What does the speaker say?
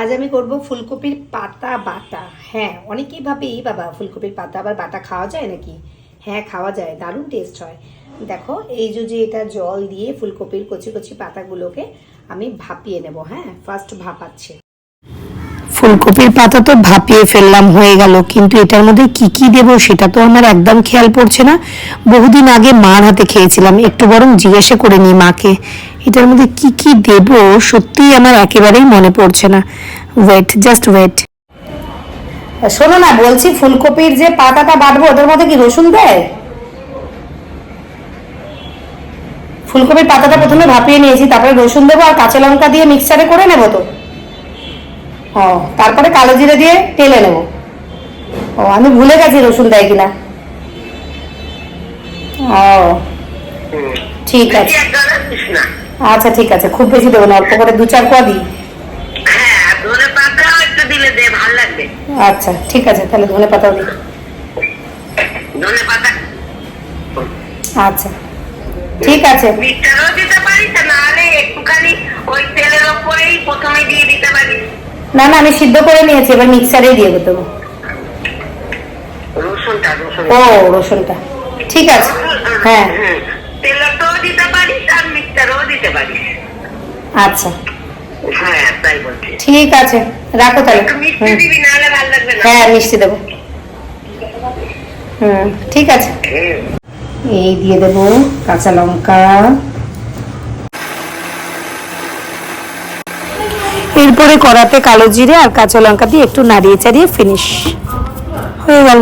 আজ আমি করব ফুলকপির পাতা বাটা। হ্যাঁ, অনেকেই ভাবে বাবা ফুলকপির পাতা আবার বাটা খাওয়া যায় নাকি? হ্যাঁ, খাওয়া যায়, দারুণ টেস্ট হয়। দেখো এই যে এটা জল দিয়ে ফুলকপির কচি কচি পাতাগুলোকে আমি ভাপিয়ে নেব। হ্যাঁ, ফার্স্ট ভাপাচ্ছি। ফুলকপির পাতা তো ভাপিয়ে ফেললাম, হয়ে গেল, কিন্তু এটার মধ্যে কি কি দেব সেটা তো আমার একদম খেয়াল পড়ছে না। বহুদিন আগে মার হাতে খেয়েছিলাম, একটু বরং জিজ্ঞাসা করে নি মাকে এটার মধ্যে কি কি দেব, সত্যিই আমার একেবারেই মনে পড়ছে না। Wait, just wait. শোনো না, বলছি ফুলকপির যে পাতাটা বাটবো ওটার মধ্যে কি রসুন দেয়? ফুলকপির পাতাটা প্রথমে ভাপিয়ে নিয়েছি, তারপরে রসুন দেবো আর কাঁচা লঙ্কা দিয়ে মিক্সচারে করে নেবো তো। ও, তারপরে কালো জিরে দিয়ে টেলে নেবো। ও, আমি ভুলে গেছি রসুন দেয় কিনা। ও, ঠিক আছে। আচ্ছা ঠিক আছে, খুব বেশি দেবো না, অল্প করে 2-4 কোয়া দিই। আচ্ছা ঠিক আছে, তাহলে ধনে পাতাও দিই। আচ্ছা ঠিক আছে। না না, আমি সিদ্ধ করে নিয়েছি, এবার মিক্সারেই দিয়ে দেবো। ও, রসুনটা ঠিক আছে। হ্যাঁ, আচ্ছা ঠিক আছে, রাখো তাহলে। হ্যাঁ, মিষ্টি দেবো। ঠিক আছে। এই দিয়ে দেবো কাঁচা লঙ্কা, এরপরে কড়াতে কালো জিরে আর কাঁচা লঙ্কা দিয়ে একটু নাড়িয়ে চাড়িয়ে ফিনিশ হয়ে গেল।